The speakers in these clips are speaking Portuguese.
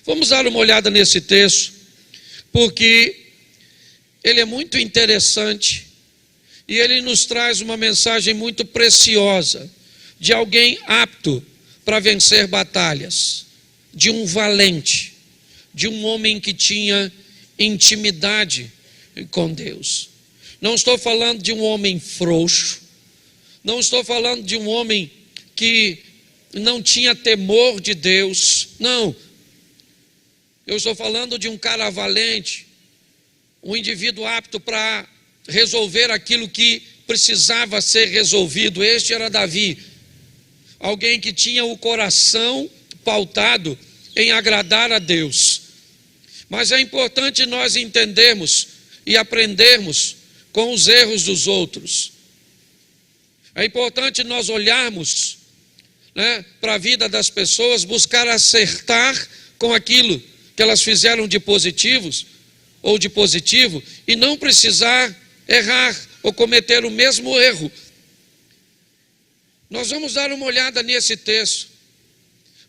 Vamos dar uma olhada nesse texto, porque ele é muito interessante e ele nos traz uma mensagem muito preciosa de alguém apto para vencer batalhas, de um valente, de um homem que tinha intimidade com Deus. Não estou falando de um homem frouxo, não estou falando de um homem que não tinha temor de Deus, não. Eu estou falando de um cara valente, um indivíduo apto para resolver aquilo que precisava ser resolvido. Este era Davi, alguém que tinha o coração pautado em agradar a Deus. Mas é importante nós entendermos e aprendermos com os erros dos outros. É importante nós olharmos, para a vida das pessoas, buscar acertar com aquilo que elas fizeram de positivos ou de positivo e não precisar errar ou cometer o mesmo erro. Nós vamos dar uma olhada nesse texto,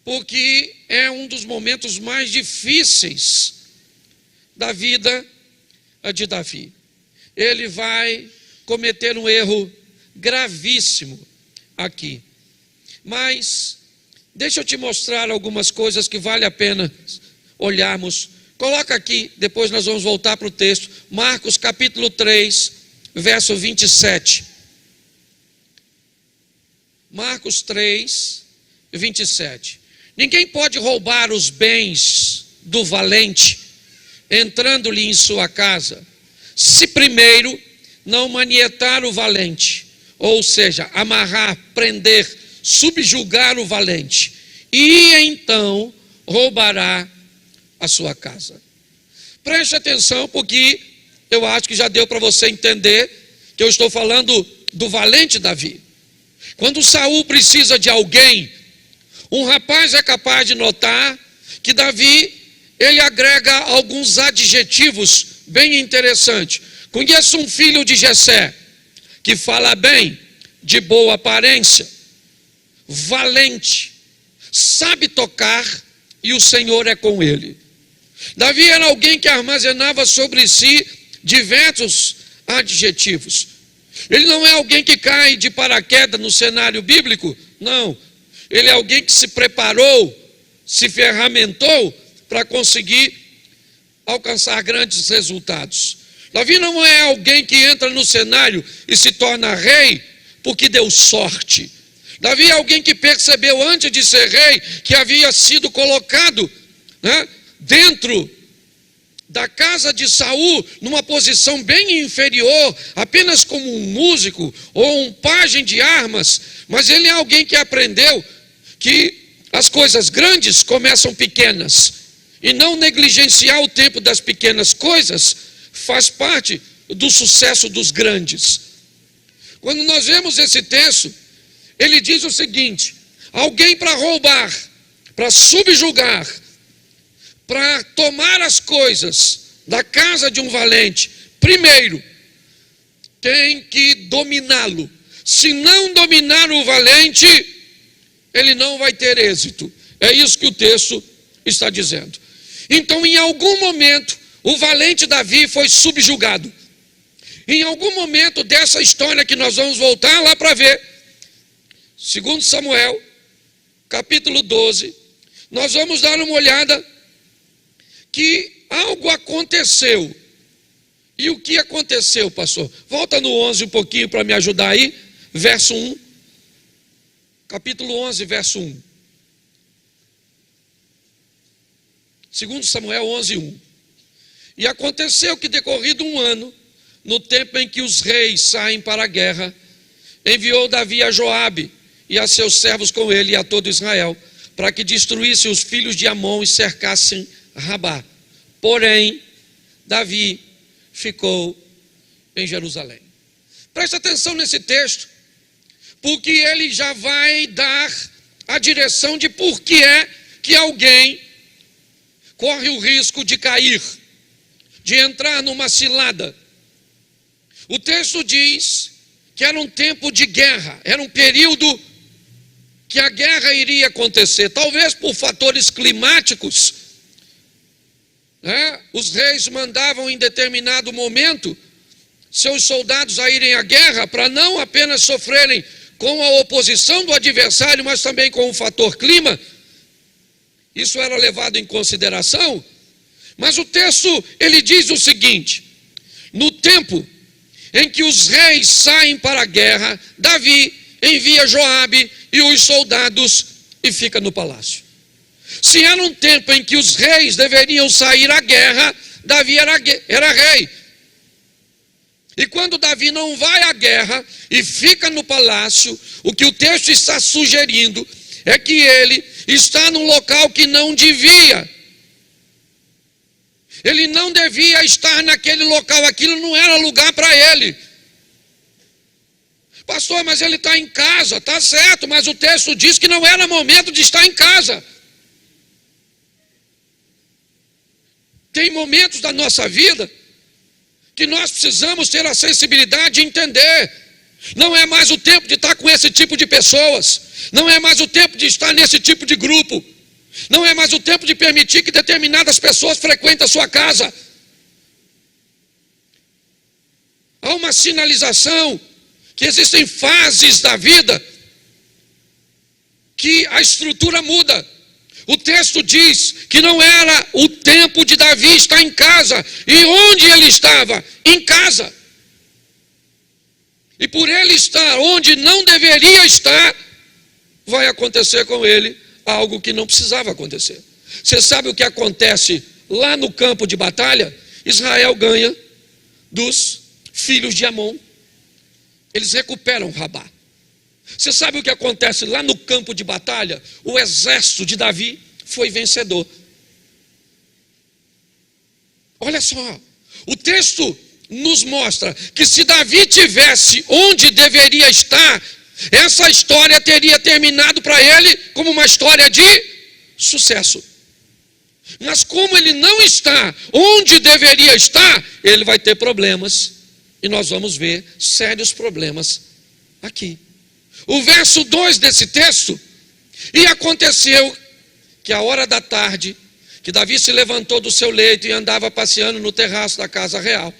porque é um dos momentos mais difíceis da vida de Davi. Ele vai cometer um erro gravíssimo aqui. Mas deixa eu te mostrar algumas coisas que vale a pena olharmos. Coloca aqui, depois nós vamos voltar para o texto. Marcos capítulo 3, verso 27. Marcos 3, 27. Ninguém pode roubar os bens do valente, entrando-lhe em sua casa, se primeiro não manietar o valente, ou seja, amarrar, prender, subjugar o valente, e então roubará a sua casa. Preste atenção, porque eu acho que já deu para você entender que eu estou falando do valente Davi. Quando Saul precisa de alguém, um rapaz é capaz de notar que Davi, ele agrega alguns adjetivos bem interessantes. Conheço um filho de Jessé, que fala bem, de boa aparência, valente, sabe tocar e o Senhor é com ele. Davi era alguém que armazenava sobre si diversos adjetivos. Ele não é alguém que cai de paraquedas no cenário bíblico, não. Ele é alguém que se preparou, se ferramentou para conseguir alcançar grandes resultados. Davi não é alguém que entra no cenário e se torna rei porque deu sorte. Davi é alguém que percebeu antes de ser rei que havia sido colocado dentro da casa de Saul, numa posição bem inferior, apenas como um músico ou um pajem de armas. Mas ele é alguém que aprendeu que as coisas grandes começam pequenas, e não negligenciar o tempo das pequenas coisas faz parte do sucesso dos grandes. Quando nós vemos esse texto, ele diz o seguinte: alguém para roubar, para subjugar, para tomar as coisas da casa de um valente, primeiro tem que dominá-lo. Se não dominar o valente, ele não vai ter êxito. É isso que o texto está dizendo. Então, em algum momento, o valente Davi foi subjugado. Em algum momento dessa história que nós vamos voltar lá para ver, 2 Samuel, capítulo 12, nós vamos dar uma olhada que algo aconteceu. E o que aconteceu, pastor? Volta no 11 um pouquinho para me ajudar aí, verso 1. Capítulo 11, verso 1. 2 Samuel 11, 1. E aconteceu que, decorrido um ano, no tempo em que os reis saem para a guerra, enviou Davi a Joabe e a seus servos com ele e a todo Israel, para que destruíssem os filhos de Amon e cercassem Rabá. Porém, Davi ficou em Jerusalém. Preste atenção nesse texto, porque ele já vai dar a direção de por que é que alguém corre o risco de cair, de entrar numa cilada. O texto diz que era um tempo de guerra, era um período que a guerra iria acontecer, talvez por fatores climáticos Os reis mandavam em determinado momento seus soldados a irem à guerra para não apenas sofrerem com a oposição do adversário, mas também com o fator clima. Isso era levado em consideração. Mas o texto, ele diz o seguinte: no tempo em que os reis saem para a guerra, Davi envia Joabe e os soldados e fica no palácio. Se era um tempo em que os reis deveriam sair à guerra, Davi era rei. E quando Davi não vai à guerra e fica no palácio, o que o texto está sugerindo é que ele está num local que não devia. Ele não devia estar naquele local, aquilo não era lugar para ele. Pastor, mas ele está em casa, está certo, mas o texto diz que não era momento de estar em casa. Tem momentos da nossa vida que nós precisamos ter a sensibilidade de entender. Não é mais o tempo de estar com esse tipo de pessoas. Não é mais o tempo de estar nesse tipo de grupo. Não é mais o tempo de permitir que determinadas pessoas frequentem a sua casa. Há uma sinalização que existem fases da vida que a estrutura muda. O texto diz que não era o tempo de Davi estar em casa. E onde ele estava? Em casa. E por ele estar onde não deveria estar, vai acontecer com ele algo que não precisava acontecer. Você sabe o que acontece lá no campo de batalha? Israel ganha dos filhos de Amon. Eles recuperam Rabá. Você sabe o que acontece lá no campo de batalha? O exército de Davi foi vencedor. Olha só, o texto nos mostra que se Davi tivesse onde deveria estar, essa história teria terminado para ele como uma história de sucesso. Mas como ele não está onde deveria estar, ele vai ter problemas. E nós vamos ver sérios problemas aqui. O verso 2 desse texto: e aconteceu que à hora da tarde, que Davi se levantou do seu leito e andava passeando no terraço da casa real,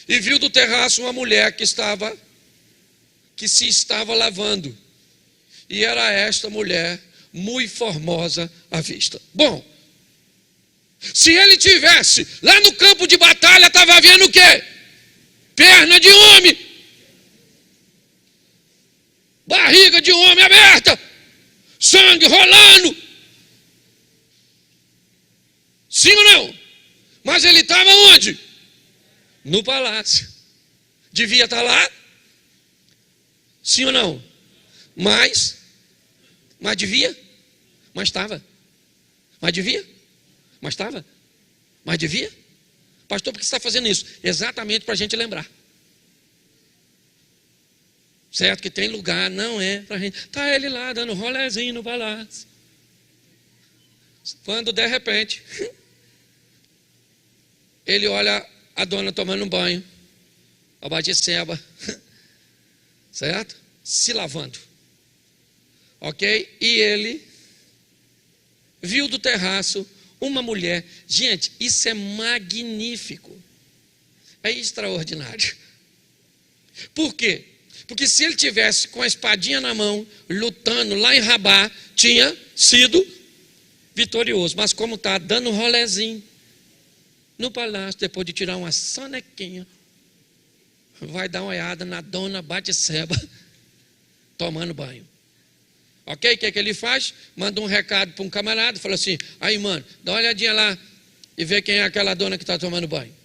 e viu do terraço uma mulher que se estava lavando. E era esta mulher muito formosa à vista. Bom, se ele tivesse lá no campo de batalha, estava vendo o quê? Perna de homem, barriga de homem aberta, sangue rolando. Sim ou não? Mas ele estava onde? No palácio. Devia estar lá? Sim ou não? Mas devia? Mas estava. Mas devia? Mas estava? Mas devia? Pastor, por que você está fazendo isso? Exatamente para a gente lembrar. Certo que tem lugar, não é para a gente. Está ele lá dando rolezinho no palácio. Quando de repente ele olha a dona tomando um banho, a Batseba, certo? Se lavando. Ok? E ele viu do terraço uma mulher. Gente, isso é magnífico. É extraordinário. Por quê? Porque se ele tivesse com a espadinha na mão, lutando lá em Rabá, tinha sido vitorioso. Mas como está dando um rolezinho no palácio, depois de tirar uma sonequinha, vai dar uma olhada na dona Batseba tomando banho. Ok? O que é que ele faz? Manda um recado para um camarada, fala assim: aí mano, dá uma olhadinha lá e vê quem é aquela dona que está tomando banho.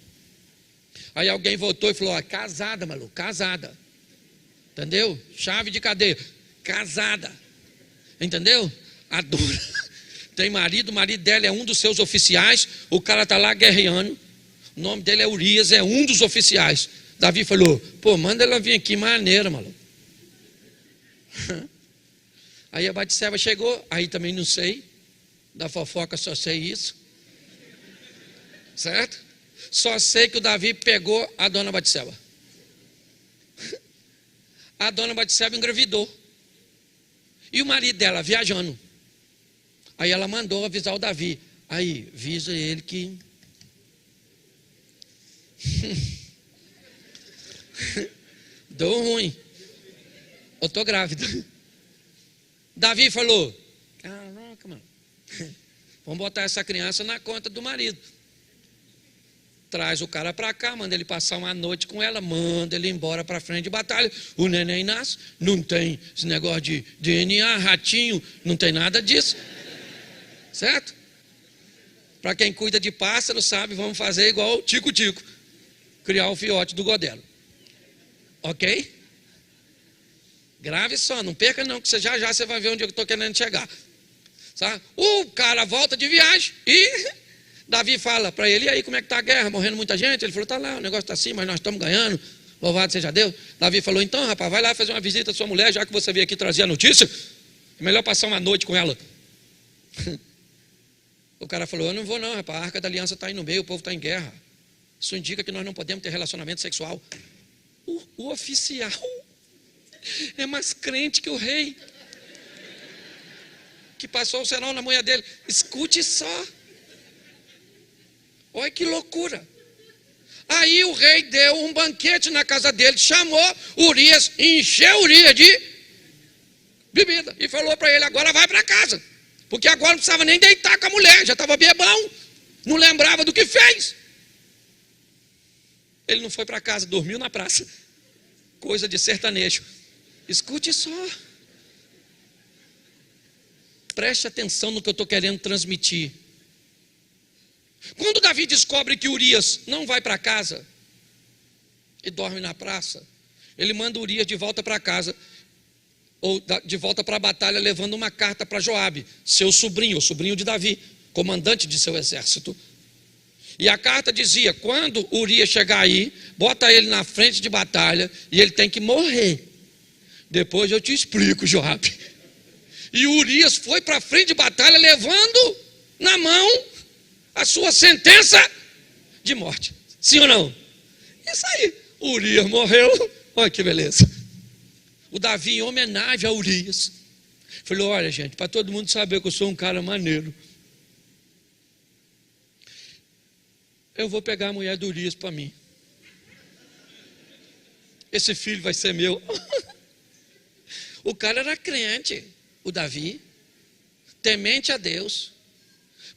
Aí alguém voltou e falou: ó, casada, maluco, casada. Entendeu? Chave de cadeia, casada. Entendeu? A dona tem marido, o marido dela é um dos seus oficiais, o cara está lá guerreando, o nome dele é Urias, é um dos oficiais. Davi falou: pô, manda ela vir aqui, maneira, maluco. Aí a Batseba chegou, aí também não sei, da fofoca só sei isso, certo? Só sei que o Davi pegou a dona Batseba. A dona Batseba engravidou. E o marido dela viajando. Aí ela mandou avisar o Davi: Aí, visa ele que... Deu ruim. Eu estou grávida. Davi falou: caraca, mano, vamos botar essa criança na conta do marido. Traz o cara para cá, manda ele passar uma noite com ela, manda ele embora para frente de batalha. O neném nasce, não tem esse negócio de DNA, ratinho, não tem nada disso. Certo? Para quem cuida de pássaro sabe, vamos fazer igual o tico-tico, criar o fiote do godelo. Ok? Grave só, não perca não, que já já você vai ver onde eu estou querendo chegar. Sabe? O cara volta de viagem e Davi fala para ele: e aí, como é que está a guerra? Morrendo muita gente? Ele falou: está lá, o negócio está assim, mas nós estamos ganhando, louvado seja Deus. Davi falou: então, rapaz, vai lá fazer uma visita à sua mulher, já que você veio aqui trazer a notícia, é melhor passar uma noite com ela. O cara falou: eu não vou não, rapaz, a Arca da Aliança está aí no meio, o povo está em guerra. Isso indica que nós não podemos ter relacionamento sexual. O oficial é mais crente que o rei, que passou o serão na mulher dele. Escute só. Olha que loucura. Aí o rei deu um banquete na casa dele, chamou Urias, encheu Urias de bebida e falou para ele: agora vai para casa, porque agora não precisava nem deitar com a mulher, já estava bebão, não lembrava do que fez. Ele não foi para casa, dormiu na praça. Coisa de sertanejo. Escute só. Preste atenção no que eu estou querendo transmitir. Quando Davi descobre que Urias não vai para casa e dorme na praça, ele manda Urias de volta para casa, ou de volta para a batalha, levando uma carta para Joabe, seu sobrinho, o sobrinho de Davi, comandante de seu exército. E a carta dizia: quando Urias chegar aí, bota ele na frente de batalha e ele tem que morrer. Depois eu te explico, Joabe. E Urias foi para a frente de batalha levando na mão a sua sentença de morte. Sim ou não? Isso aí. Urias morreu. Olha que beleza. O Davi, em homenagem a Urias, falou: olha, gente, para todo mundo saber que eu sou um cara maneiro, eu vou pegar a mulher do Urias para mim. Esse filho vai ser meu. O cara era crente, o Davi, temente a Deus.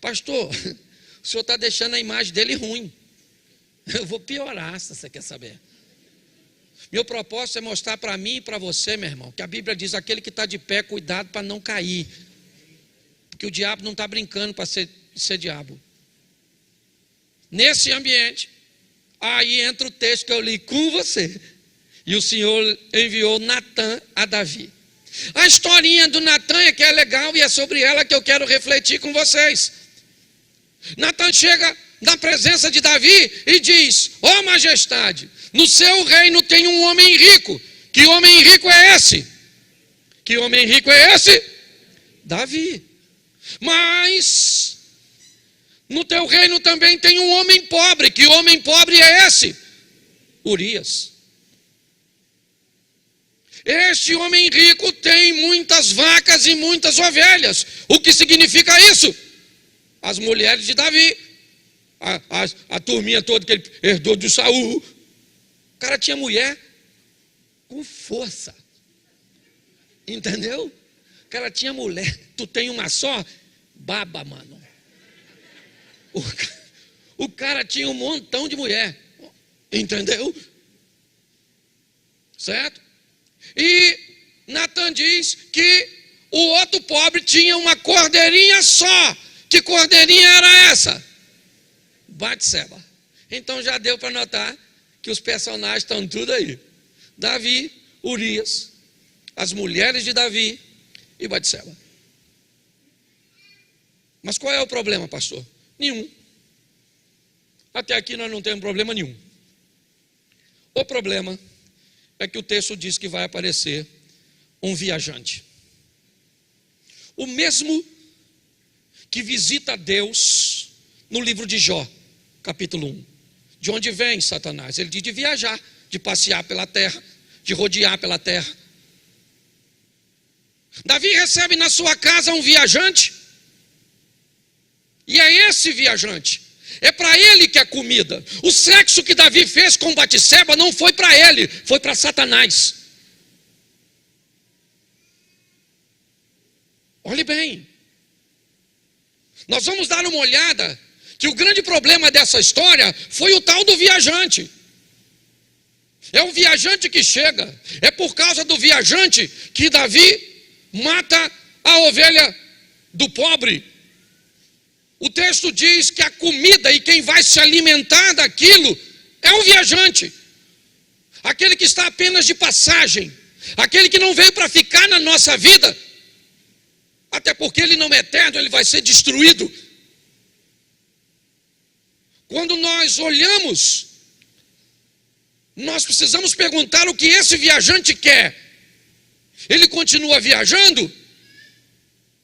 Pastor, o senhor está deixando a imagem dele ruim. Eu vou piorar, se você quer saber. Meu propósito é mostrar para mim e para você, meu irmão, que a Bíblia diz: aquele que está de pé, cuidado para não cair. Porque o diabo não está brincando para ser diabo. Nesse ambiente, aí entra o texto que eu li com você. E o Senhor enviou Natã a Davi. A historinha do Natã é que é legal e é sobre ela que eu quero refletir com vocês. Natã chega na presença de Davi e diz: ó majestade, no seu reino tem um homem rico. Que homem rico é esse? Que homem rico é esse? Davi. Mas no teu reino também tem um homem pobre. Que homem pobre é esse? Urias. Este homem rico tem muitas vacas e muitas ovelhas. O que significa isso? As mulheres de Davi, a turminha toda que ele herdou de Saul. O cara tinha mulher com força. Entendeu? O cara tinha mulher. Tu tem uma só? Baba, mano. O cara tinha um montão de mulher. Entendeu? Certo? E Natã diz que o outro pobre tinha uma cordeirinha só. Que cordeirinha era essa? Batseba. Então já deu para notar que os personagens estão tudo aí. Davi, Urias, as mulheres de Davi e Batseba. Mas qual é o problema, pastor? Nenhum. Até aqui nós não temos problema nenhum. O problema é que o texto diz que vai aparecer um viajante. O mesmo que visita Deus no livro de Jó, capítulo 1. De onde vem Satanás? Ele diz de viajar, de passear pela terra, de rodear pela terra. Davi recebe na sua casa um viajante, e é esse viajante. É para ele que é comida. O sexo que Davi fez com Batseba não foi para ele, foi para Satanás. Olhe bem. Nós vamos dar uma olhada que o grande problema dessa história foi o tal do viajante. É o viajante que chega. É por causa do viajante que Davi mata a ovelha do pobre. O texto diz que a comida e quem vai se alimentar daquilo é o viajante. Aquele que está apenas de passagem. Aquele que não veio para ficar na nossa vida. Até porque ele não é eterno, ele vai ser destruído. Quando nós olhamos, nós precisamos perguntar o que esse viajante quer. Ele continua viajando?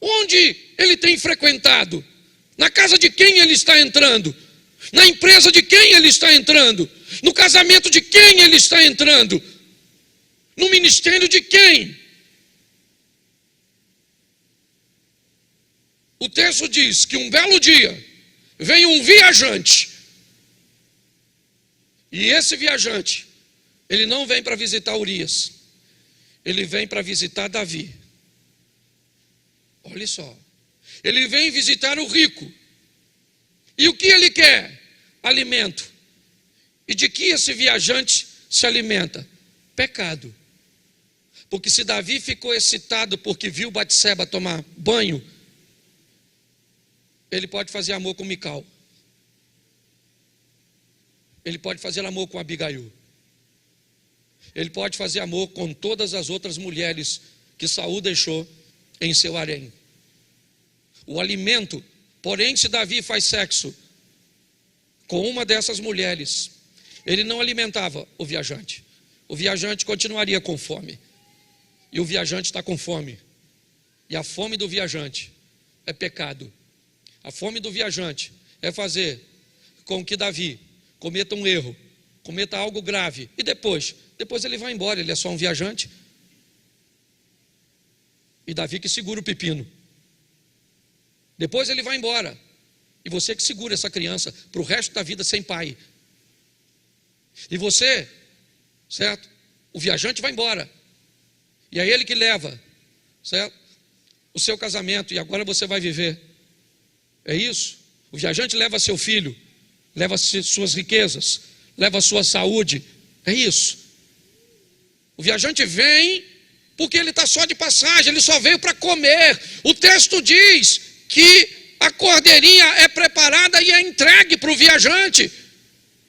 Onde ele tem frequentado? Na casa de quem ele está entrando? Na empresa de quem ele está entrando? No casamento de quem ele está entrando? No ministério de quem? O texto diz que um belo dia vem um viajante. E esse viajante, ele não vem para visitar Urias. Ele vem para visitar Davi. Olha só. Ele vem visitar o rico. E o que ele quer? Alimento. E de que esse viajante se alimenta? Pecado. Porque se Davi ficou excitado porque viu Batseba tomar banho, ele pode fazer amor com Mical. Ele pode fazer amor com Abigail. Ele pode fazer amor com todas as outras mulheres que Saul deixou em seu harém. O alimento, porém, se Davi faz sexo com uma dessas mulheres, ele não alimentava o viajante. O viajante continuaria com fome. E o viajante está com fome. E a fome do viajante é pecado. A fome do viajante é fazer com que Davi cometa um erro, cometa algo grave. E depois ele vai embora, ele é só um viajante. E Davi que segura o pepino. Depois ele vai embora. E você que segura essa criança para o resto da vida sem pai. E você, certo? O viajante vai embora. E é ele que leva, certo? O seu casamento. E agora você vai viver. É isso? O viajante leva seu filho, leva suas riquezas, leva sua saúde. É isso. O viajante vem porque ele está só de passagem, ele só veio para comer. O texto diz que a cordeirinha é preparada e é entregue para o viajante.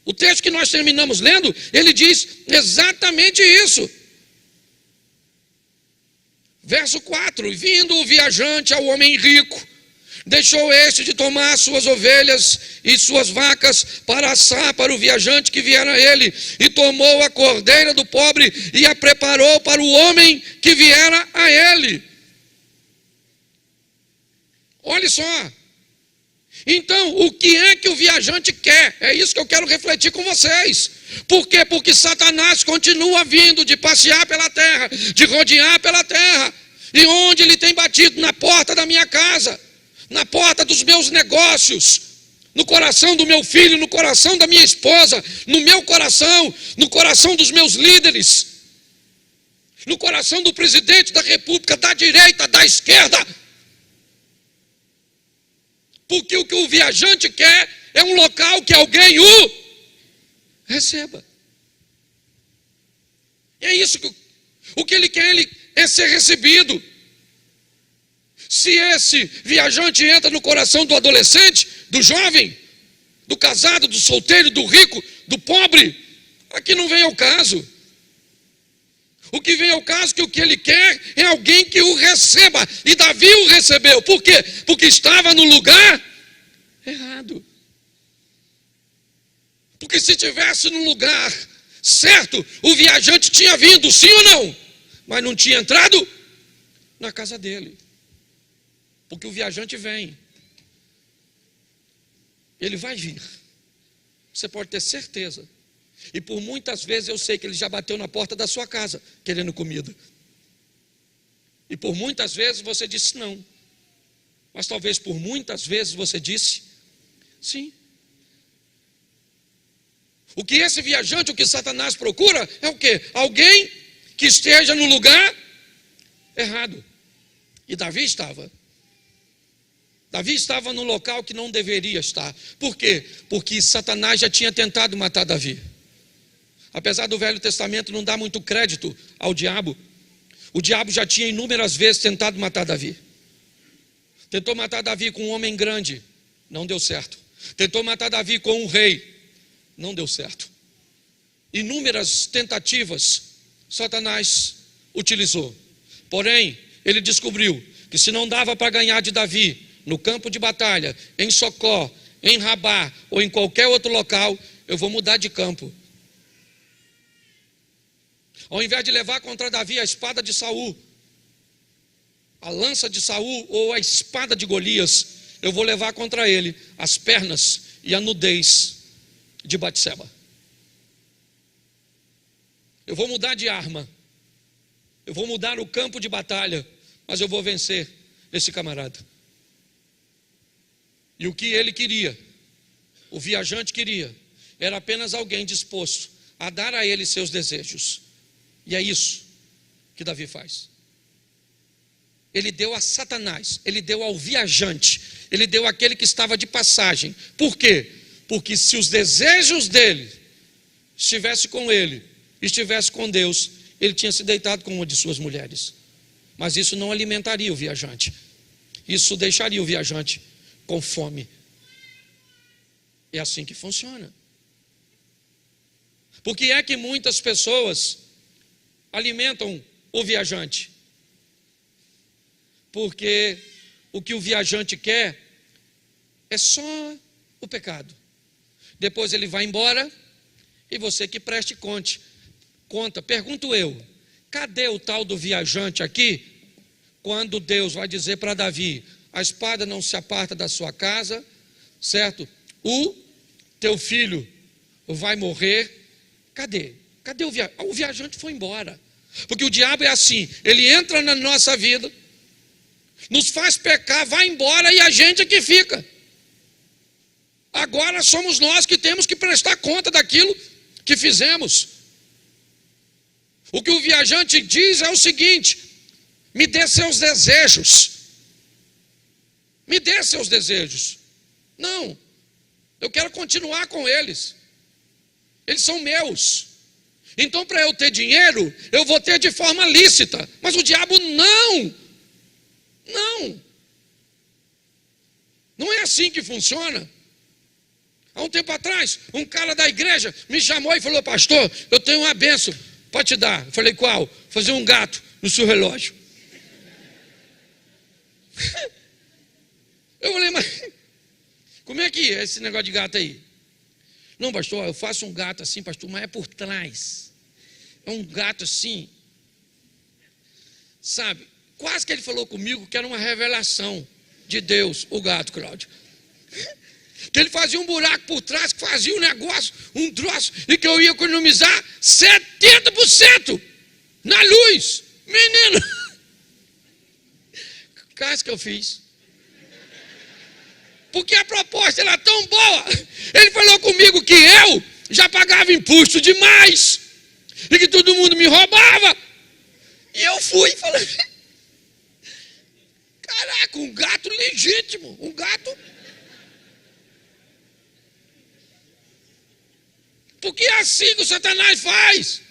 O texto que nós terminamos lendo, ele diz exatamente isso. Verso 4: vindo o viajante ao homem rico, deixou este de tomar suas ovelhas e suas vacas para assar para o viajante que viera a ele, e tomou a cordeira do pobre e a preparou para o homem que viera a ele. Olha só. Então, o que é que o viajante quer? É isso que eu quero refletir com vocês. Por quê? Porque Satanás continua vindo de passear pela terra, de rodear pela terra. E onde ele tem batido? Na porta da minha casa, na porta dos meus negócios, no coração do meu filho, no coração da minha esposa, no meu coração, no coração dos meus líderes, no coração do presidente da república, da direita, da esquerda. Porque o que o viajante quer é um local que alguém o receba. É isso que o que ele quer, ele é ser recebido. Se esse viajante entra no coração do adolescente, do jovem, do casado, do solteiro, do rico, do pobre, aqui não vem ao caso. O que vem ao caso é que o que ele quer é alguém que o receba. E Davi o recebeu. Por quê? Porque estava no lugar errado. Porque se estivesse no lugar certo, o viajante tinha vindo, sim ou não? Mas não tinha entrado na casa dele. Porque o viajante vem. Ele vai vir. Você pode ter certeza. E por muitas vezes eu sei que ele já bateu na porta da sua casa querendo comida. E por muitas vezes você disse não. Mas talvez por muitas vezes você disse Sim. O que esse viajante, o que Satanás procura é o quê? Alguém que esteja no lugar errado. E Davi estava. Davi estava no local que não deveria estar. Por quê? Porque Satanás já tinha tentado matar Davi. Apesar do Velho Testamento não dar muito crédito ao diabo, o diabo já tinha inúmeras vezes tentado matar Davi. Tentou matar Davi com um homem grande, não deu certo. Tentou matar Davi com um rei, não deu certo. Inúmeras tentativas Satanás utilizou. Porém, ele descobriu que se não dava para ganhar de Davi no campo de batalha, em Socó, em Rabá ou em qualquer outro local, eu vou mudar de campo. Ao invés de levar contra Davi a espada de Saul, a lança de Saul ou a espada de Golias, eu vou levar contra ele as pernas e a nudez de Batseba. Eu vou mudar de arma, eu vou mudar o campo de batalha, mas eu vou vencer esse camarada. E o que ele queria, o viajante queria, era apenas alguém disposto a dar a ele seus desejos. E é isso que Davi faz. Ele deu a Satanás, ele deu ao viajante, ele deu àquele que estava de passagem. Por quê? Porque se os desejos dele estivesse com ele, estivesse com Deus, ele tinha se deitado com uma de suas mulheres. Mas isso não alimentaria o viajante. Isso deixaria o viajante com fome. É assim que funciona. Por que é que muitas pessoas alimentam o viajante? Porque o que o viajante quer é só o pecado. Depois ele vai embora e você que preste conta. Pergunto eu, cadê o tal do viajante aqui? Quando Deus vai dizer para Davi, a espada não se aparta da sua casa, certo? O teu filho vai morrer. Cadê? Cadê o viajante? O viajante foi embora. Porque o diabo é assim, ele entra na nossa vida, nos faz pecar, vai embora e a gente é que fica. Agora somos nós que temos que prestar conta daquilo que fizemos. O que o viajante diz é o seguinte: me dê seus desejos. Me dê seus desejos. Não, eu quero continuar com eles. Eles são meus. Então, para eu ter dinheiro, eu vou ter de forma lícita. Mas o diabo não. Não é assim que funciona. Há um tempo atrás, um cara da igreja me chamou e falou: pastor, eu tenho uma bênção para te dar. Eu falei: qual? Fazer um gato no seu relógio. Eu falei: mas como é que é esse negócio de gato aí? Não, pastor, eu faço um gato assim, pastor, mas é por trás. É um gato assim, sabe? Quase que ele falou comigo que era uma revelação de Deus, o gato, Cláudio. Que ele fazia um buraco por trás, que fazia um negócio, um troço, e que eu ia economizar 70% na luz. Menino, quase que eu fiz. Porque a proposta era tão boa. Ele falou comigo que eu já pagava imposto demais e que todo mundo me roubava. E eu fui e falei: caraca, um gato legítimo, um gato. Porque é assim que o Satanás faz.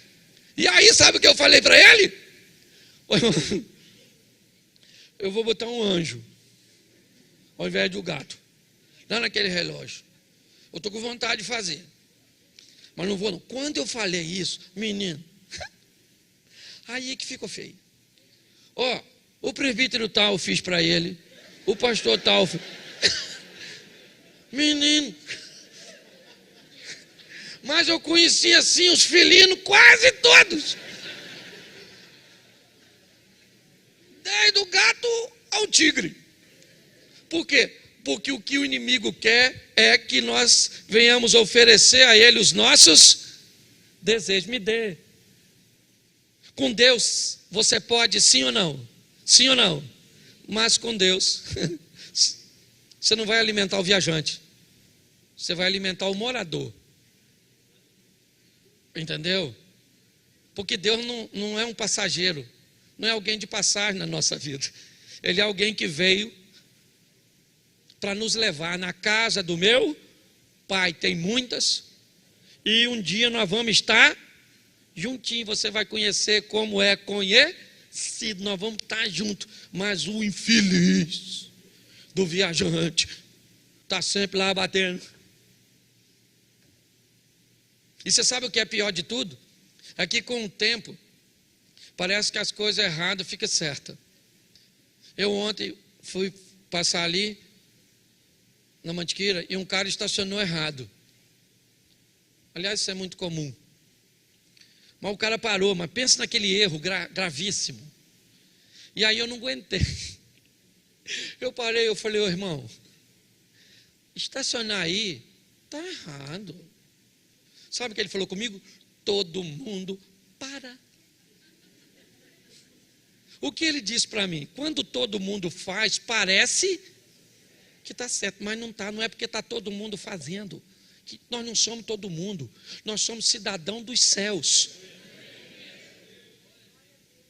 E aí, sabe o que eu falei para ele? Eu vou botar um anjo ao invés do gato lá naquele relógio. Eu estou com vontade de fazer, mas não vou não. Quando eu falei isso, menino, aí que ficou feio. Ó, o presbítero tal fiz para ele, o pastor tal menino, mas eu conheci assim os felinos quase todos, desde o gato ao tigre. Por quê? Porque o que o inimigo quer é que nós venhamos oferecer a ele os nossos desejos. Me dê. Com Deus você pode sim ou não? Sim ou não? Mas com Deus você não vai alimentar o viajante. você vai alimentar o morador. Entendeu? Porque Deus não é um passageiro, não é alguém de passagem na nossa vida. Ele é alguém que veio para nos levar na casa do meu Pai. Tem muitas, e um dia nós vamos estar juntinho. Você vai conhecer como é conhecido, nós vamos estar juntos. Mas o infeliz do viajante está sempre lá batendo. E você sabe o que é pior de tudo? É que com o tempo, parece que as coisas erradas ficam certas. Eu ontem fui passar ali, na Mantiqueira, e um cara estacionou errado. Aliás, isso é muito comum. Mas o cara parou, mas pensa naquele erro gravíssimo. E aí eu não aguentei. Eu parei, eu falei, ô irmão, estacionar aí está errado. Sabe o que ele falou comigo? Todo mundo para. O que ele disse para mim? Quando todo mundo faz, parece que está certo, mas não está. Não é porque está todo mundo fazendo. Que nós não somos todo mundo. Nós somos cidadão dos céus.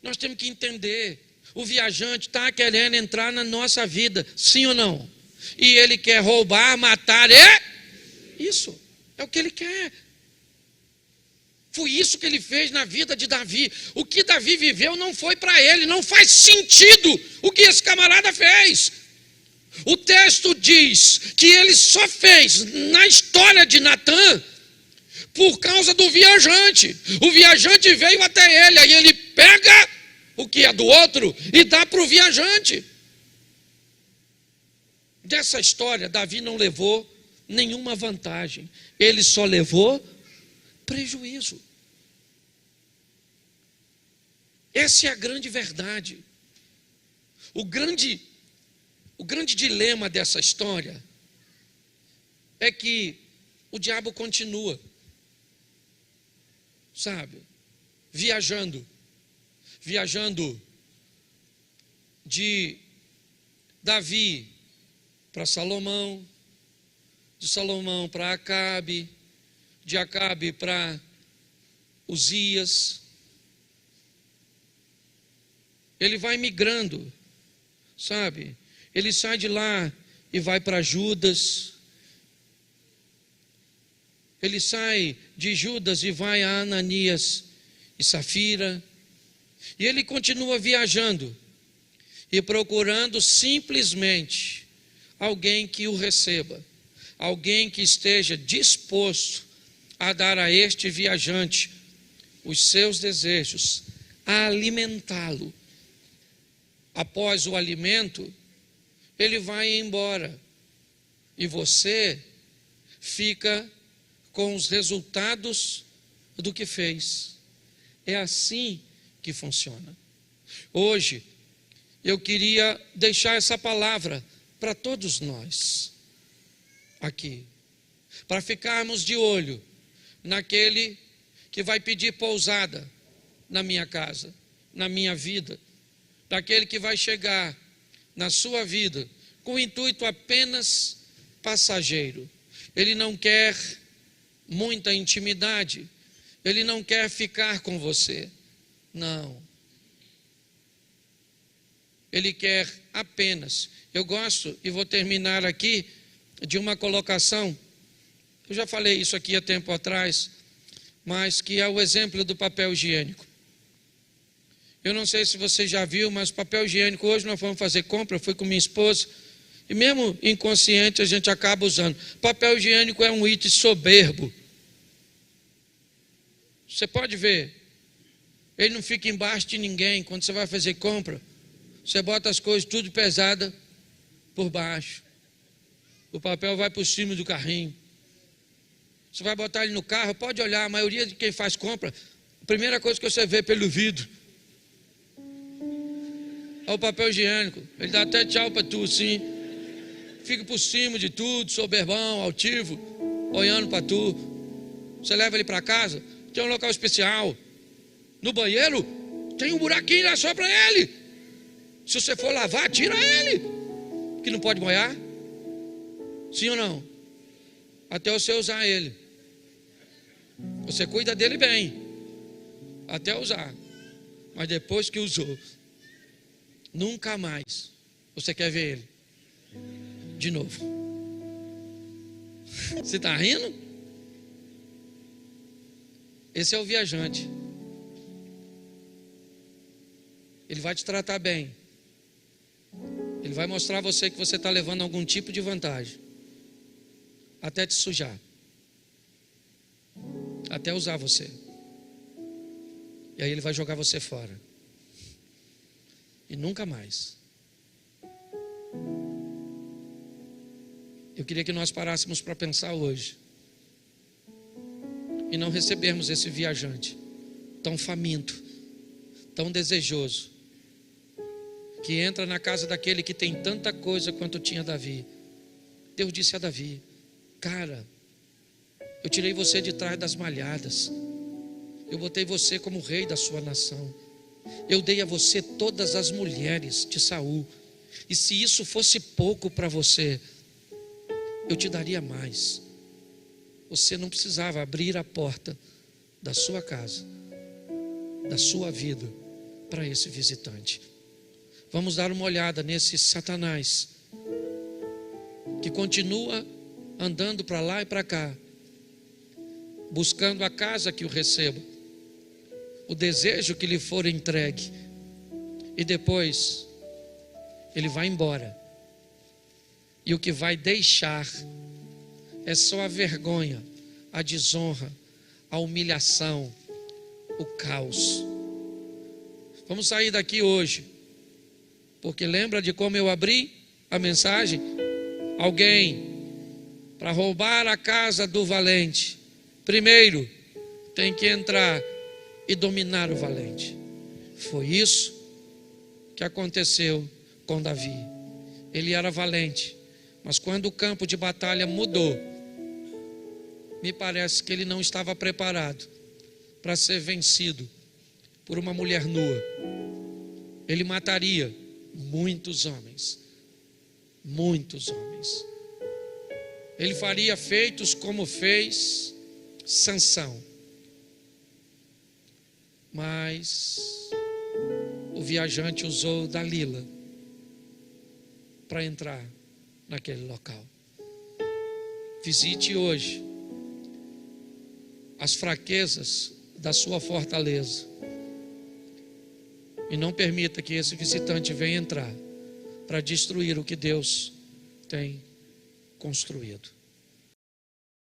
Nós temos que entender. O viajante está querendo entrar na nossa vida, sim ou não? E ele quer roubar, matar, isso é o que ele quer. Foi isso que ele fez na vida de Davi. O que Davi viveu não foi para ele, não faz sentido o que esse camarada fez. O texto diz que ele só fez na história de Natã por causa do viajante. O viajante veio até ele, aí ele pega o que é do outro e dá para o viajante. Dessa história, Davi não levou nenhuma vantagem, ele só levou prejuízo. Essa é a grande verdade. O grande dilema dessa história é que o diabo continua, sabe, viajando de Davi para Salomão, de Salomão para Acabe, de Acabe para Uzias. Ele vai migrando, sabe? Ele sai de lá e vai para Judas. Ele sai de Judas e vai a Ananias e Safira. E ele continua viajando e procurando simplesmente alguém que o receba, alguém que esteja disposto a dar a este viajante os seus desejos, a alimentá-lo. Após o alimento, ele vai embora e você fica com os resultados do que fez. É assim que funciona. Hoje, eu queria deixar essa palavra para todos nós aqui, para ficarmos de olho naquele que vai pedir pousada na minha casa, na minha vida, daquele que vai chegar na sua vida com o intuito apenas passageiro. Ele não quer muita intimidade, ele não quer ficar com você, não. Ele quer apenas, eu gosto, e vou terminar aqui, de uma colocação, eu já falei isso aqui há tempo atrás, mas que é o exemplo do papel higiênico. Eu não sei se você já viu, mas papel higiênico, hoje nós fomos fazer compra, eu fui com minha esposa, e mesmo inconsciente a gente acaba usando. Papel higiênico é um item soberbo. Você pode ver, ele não fica embaixo de ninguém. Quando você vai fazer compra, você bota as coisas tudo pesadas por baixo. O papel vai por cima do carrinho. Você vai botar ele no carro, pode olhar, a maioria de quem faz compra, a primeira coisa que você vê pelo vidro é o papel higiênico. Ele dá até tchau para tu, sim. Fica por cima de tudo, soberbão, altivo, olhando para tu. Você leva ele para casa, tem um local especial. No banheiro, tem um buraquinho lá só para ele. Se você for lavar, tira ele, que não pode molhar. Sim ou não? até você usar ele. Você cuida dele bem, até usar. Mas depois que usou, nunca mais você quer ver ele de novo. Você está rindo? Esse é o viajante. Ele vai te tratar bem. Ele vai mostrar a você que você está levando algum tipo de vantagem, até te sujar, até usar você. E aí ele vai jogar você fora. E nunca mais. Eu queria que nós parássemos para pensar hoje e não recebermos esse viajante tão faminto, tão desejoso, que entra na casa daquele que tem tanta coisa quanto tinha Davi. Deus disse a Davi: cara, eu tirei você de trás das malhadas, eu botei você como rei da sua nação, eu dei a você todas as mulheres de Saul, e se isso fosse pouco para você, eu te daria mais. Você não precisava abrir a porta da sua casa, da sua vida, para esse visitante. Vamos dar uma olhada nesse Satanás, que continua andando para lá e para cá, buscando a casa que o receba, o desejo que lhe for entregue, e depois ele vai embora, e o que vai deixar é só a vergonha, a desonra, a humilhação, o caos. Vamos sair daqui hoje, porque lembra de como eu abri a mensagem? Alguém para roubar a casa do valente, primeiro tem que entrar e dominar o valente. Foi isso que aconteceu com Davi. Ele era valente, mas quando o campo de batalha mudou, me parece que ele não estava preparado para ser vencido por uma mulher nua. Ele mataria muitos homens. Muitos homens. Ele faria feitos como fez Sansão. Mas o viajante usou Dalila para entrar naquele local. Visite hoje as fraquezas da sua fortaleza e não permita que esse visitante venha entrar para destruir o que Deus tem construído.